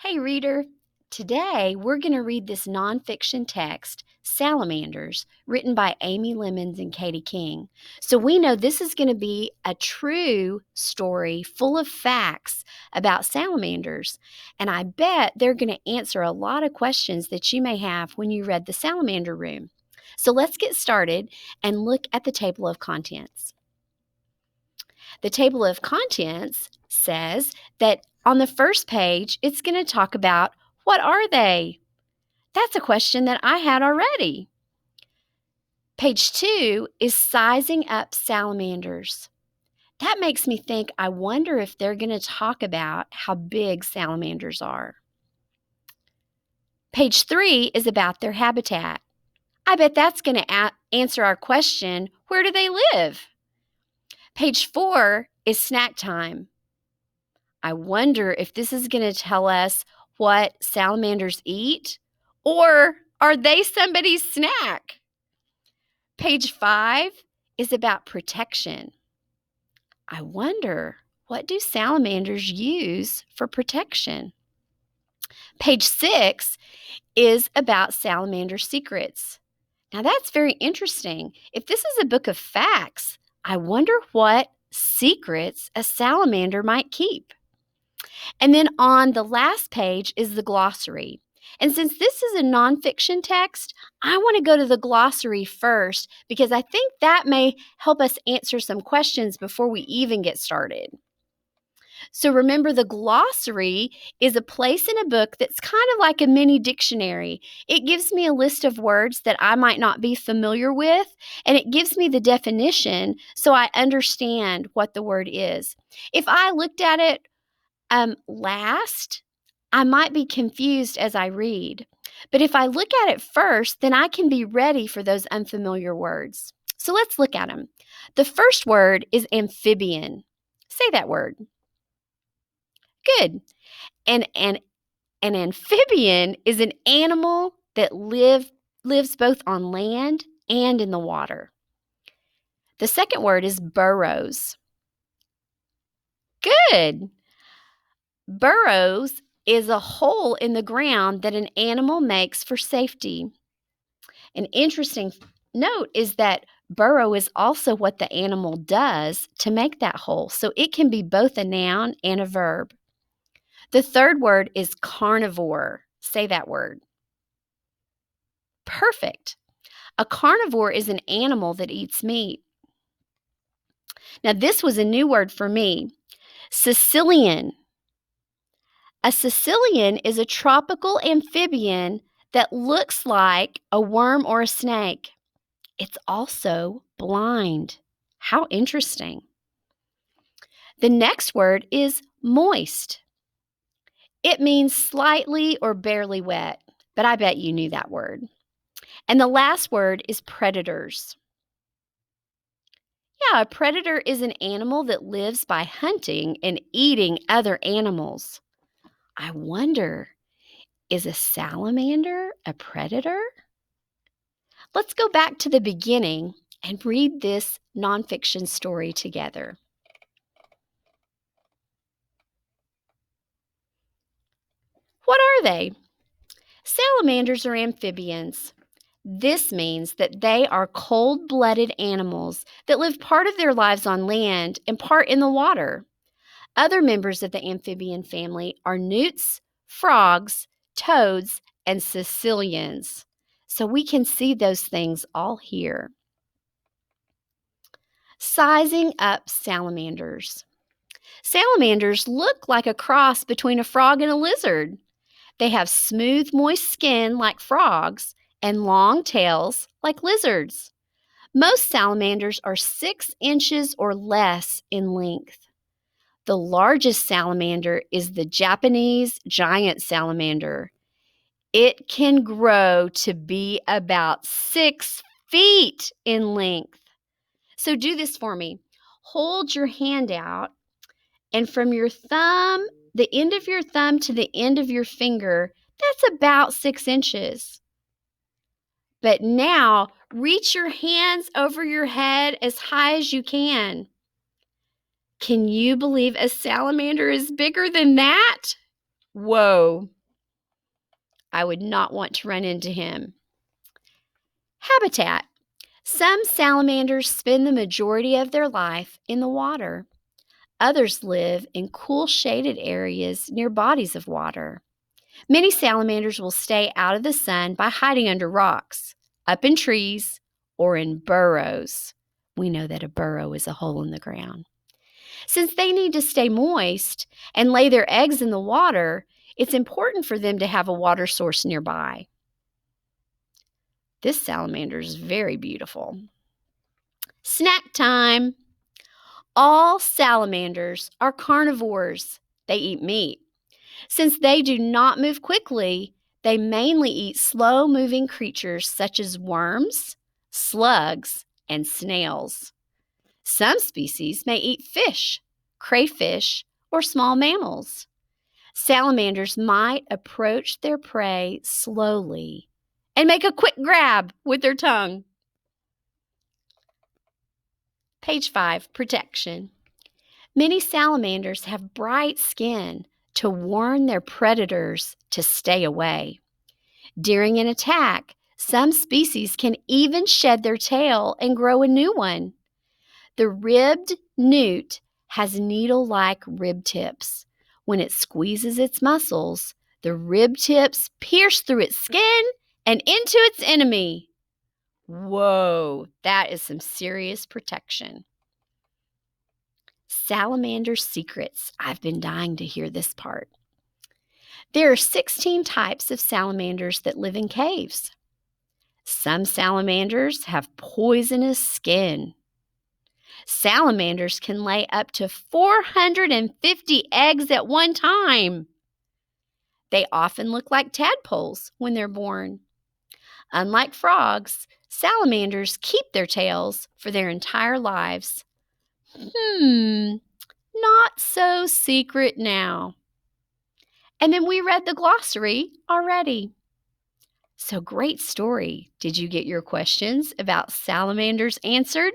Hey, reader. Today we're going to read this nonfiction text, Salamanders, written by Amy Lemons and Katie King. So we know this is going to be a true story full of facts about salamanders. And I bet they're going to answer a lot of questions that you may have when you read The Salamander Room. So let's get started and look at the table of contents. The table of contents says that on the first page, it's going to talk about what are they? That's a question that I had already. Page 2 is sizing up salamanders. That makes me think, I wonder if they're going to talk about how big salamanders are. Page 3 is about their habitat. I bet that's going to answer our question, where do they live? Page 4 is snack time. I wonder if this is going to tell us what salamanders eat, or are they somebody's snack? Page 5 is about protection. I wonder, what do salamanders use for protection? Page 6 is about Salamander Secrets. Now that's very interesting. If this is a book of facts, I wonder what secrets a salamander might keep. And then on the last page is the glossary. And since this is a nonfiction text, I want to go to the glossary first because I think that may help us answer some questions before we even get started. So remember, the glossary is a place in a book that's kind of like a mini dictionary. It gives me a list of words that I might not be familiar with, and it gives me the definition so I understand what the word is. If I looked at it last, I might be confused as I read. But if I look at it first, then I can be ready for those unfamiliar words. So let's look at them. The first word is amphibian. Say that word. Good. And an amphibian is an animal that lives both on land and in the water. The second word is burrows. Good. Burrows is a hole in the ground that an animal makes for safety. An interesting note is that burrow is also what the animal does to make that hole, so it can be both a noun and a verb. The third word is carnivore. Say that word. Perfect. A carnivore is an animal that eats meat. Now, this was a new word for me. Sicilian. A Sicilian is a tropical amphibian that looks like a worm or a snake. It's also blind. How interesting. The next word is moist. It means slightly or barely wet, but I bet you knew that word. And the last word is predators. Yeah, a predator is an animal that lives by hunting and eating other animals. I wonder, is a salamander a predator? Let's go back to the beginning and read this nonfiction story together. What are they? Salamanders are amphibians. This means that they are cold-blooded animals that live part of their lives on land and part in the water. Other members of the amphibian family are newts, frogs, toads, and Sicilians. So we can see those things all here. Sizing up salamanders. Salamanders look like a cross between a frog and a lizard. They have smooth, moist skin like frogs and long tails like lizards. Most salamanders are 6 inches or less in length. The largest salamander is the Japanese giant salamander. It can grow to be about 6 feet in length. So do this for me. Hold your hand out, and from your thumb, the end of your thumb to the end of your finger, that's about 6 inches. But now, reach your hands over your head as high as you can. Can you believe a salamander is bigger than that? Whoa, I would not want to run into him. Habitat. Some salamanders spend the majority of their life in the water. Others live in cool, shaded areas near bodies of water. Many salamanders will stay out of the sun by hiding under rocks, up in trees, or in burrows. We know that a burrow is a hole in the ground. Since they need to stay moist and lay their eggs in the water, it's important for them to have a water source nearby. This salamander is very beautiful. Snack time. All salamanders are carnivores. They eat meat. Since they do not move quickly, they mainly eat slow-moving creatures such as worms, slugs, and snails. Some species may eat fish, crayfish, or small mammals. Salamanders might approach their prey slowly and make a quick grab with their tongue. Page 5, protection. Many salamanders have bright skin to warn their predators to stay away. During an attack, some species can even shed their tail and grow a new one. The ribbed newt has needle-like rib tips. When it squeezes its muscles, the rib tips pierce through its skin and into its enemy. Whoa, that is some serious protection. Salamander Secrets. I've been dying to hear this part. There are 16 types of salamanders that live in caves. Some salamanders have poisonous skin. Salamanders can lay up to 450 eggs at one time. They often look like tadpoles when they're born. Unlike frogs, salamanders keep their tails for their entire lives. Not so secret now. And then we read the glossary already. So great story. Did you get your questions about salamanders answered?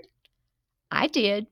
I did.